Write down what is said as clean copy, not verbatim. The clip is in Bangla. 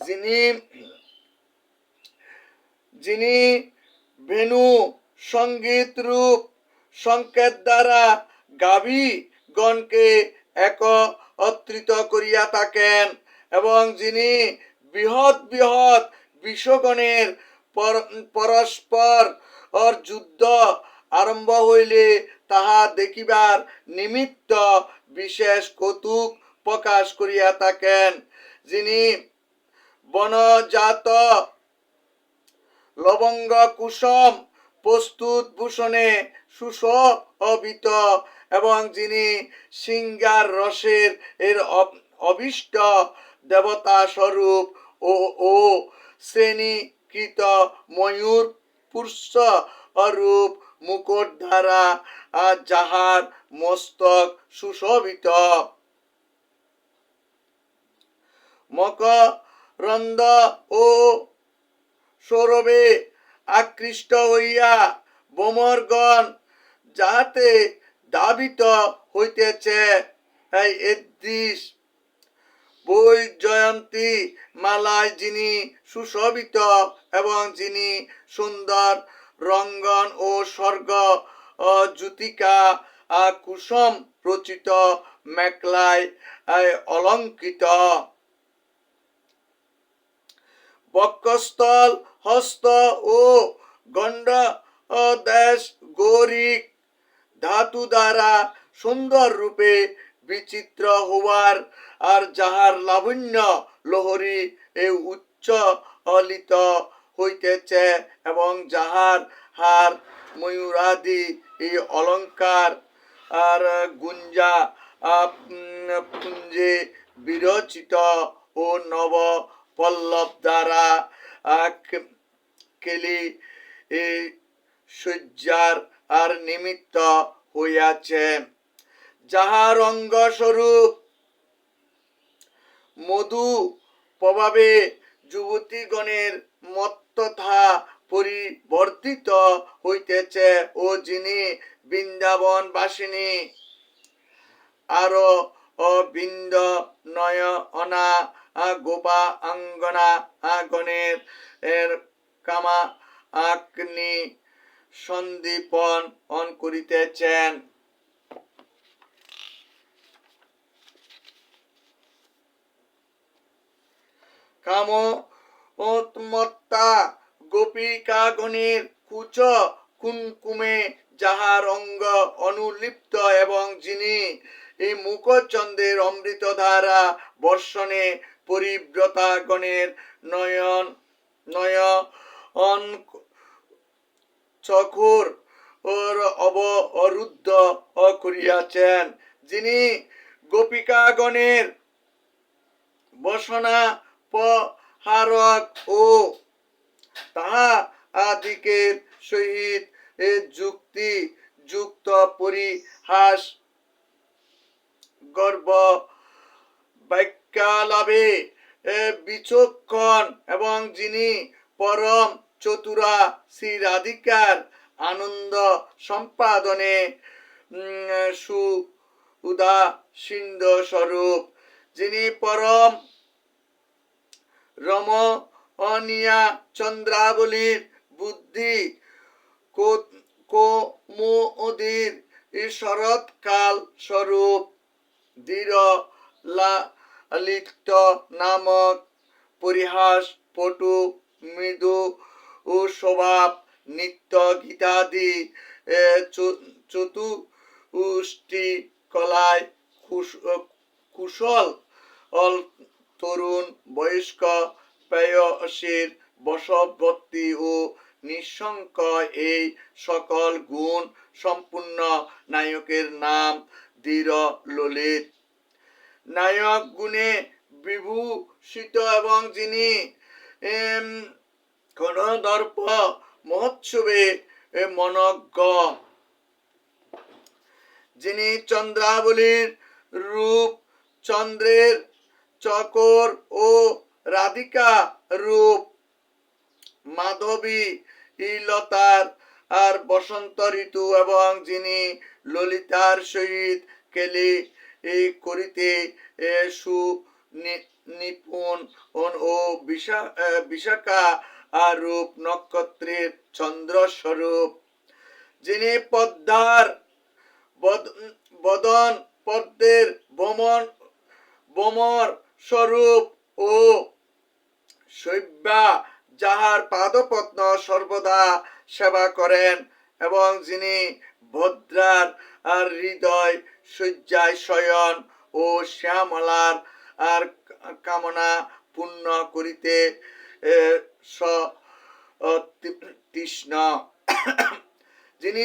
যিনি যিনি ভেনু সঙ্গীত রূপ সংকেত দ্বারা গাভীগণকে একত্রিত করিয়া থাকেন, এবং যিনি বৃহৎ বৃহৎ বিশ্বগণের পরস্পর যুদ্ধ আরম্ভ হইলে তাহা দেখিবার নিমিত্ত বিশেষ কৌতুক প্রকাশ করিয়া থাকেন, যিনি বনজাত লবঙ্গ কুসুম প্রস্তুত ভূষণে সুশোভিত, এবং যিনি সিংহার রসের অভিষ্ট দেবতা স্বরূপ ও শ্রেণীকৃত ময়ূর পুষ্প রূপ মুকুট দ্বারা যাহার মস্তক সুশোভিত। মকরন্দ ও সৌরভে আকৃষ্ট হইয়া ভ্রমরগণ যাহাতে ধাবিত হইতেছে, এদৃশ বৈজয়ন্তী মালায় যিনি সুশোভিত, এবং যিনি সুন্দর রঙ্গন ও স্বর্গ জ্যোতিকা কুসুম রচিত মেখলায় অলঙ্কৃত। বক্ষস্থল, হস্ত ও গণ্ড দেশ গৌরিক ধাতু দ্বারা সুন্দর রূপে বিচিত্র হওয়ার আর যাহার লাবণ্য লহরী উচ্চলিত হইতেছে, এবং যাহার হার ময়ূরাদি এই অলঙ্কার আর গুঞ্জা পুঞ্জে বিরচিত ও নব পল্লব দ্বারা কেলি সজ্জার আর নিমিত্ত হইয়াছে, যাহার অঙ্গ স্বরূপ মধু প্রভাবে যুবতীগণের মত্ততা পরিবর্তিত হইতেছে, ও যিনি বৃন্দাবন বাসিনী আরো বৃন্দ নয়না গোপা অঙ্গনা গণের কামা আগ্নি সন্দীপন করিতেছেন। কামোন্মত্তা গোপিকাগণের কুচ কুমকুমে যাহার অঙ্গ অনুলিপ্ত, এবং যিনি এই মুখচন্দ্রের অমৃত ধারা বর্ষণে পরিব্রতাগণের নয়ন চক্ষুর অবরুদ্ধ করিয়াছেন, যিনি গোপিকাগণের বসনা প্রহারক ও তাহাদিগের সহিত যুক্তি যুক্ত পরিহাস গর্ব বাক্যালাপে বিচক্ষণ, এবং যিনি পরম চতুরা শ্রী রাধিকার আনন্দ সম্পাদনে সুউদাসীন স্বরূপ, যিনি পরম রমণীয়া চন্দ্রাবলীর বুদ্ধি কৌমুদীর শরৎকাল স্বরূপ, দৃঢ় লালিত নামক পরিহাস পটু মৃদু ও স্বভাব নিত্য গীতাদি চতুষ্টি কলায় কুশল তরুণ বয়স্ক প্রেয়সীর বশবর্তী ও নিঃশঙ্ক এই সকল গুণ সম্পূর্ণ নায়কের নাম দৃঢ় ললিত। নায়ক গুণে বিভূষিত, এবং যিনি গণদর্প মহোৎসবে মনজ্ঞ, যিনি চন্দ্রাবলীর রূপ চন্দ্রের চকর ও রাধিকা রূপ মাধবী লতার আর বসন্ত ঋতু, এবং যিনি ললিতার সহিত কেলি করিতে নিপুণ ও বিশাখা রূপ নক্ষত্রের চন্দ্রস্বরূপ, যিনি পদ্মার বদন পদ্মের ভ্রমর স্বরূপ ও শৈব্যা, যাহার পাদপদ্ম সর্বদা সেবা করেন, এবং যিনি ভদ্রার হৃদয় শয্যায় শয়ন ও শ্যামলার আর কামনা পূর্ণ করিতে তৃষ্ণ, যিনি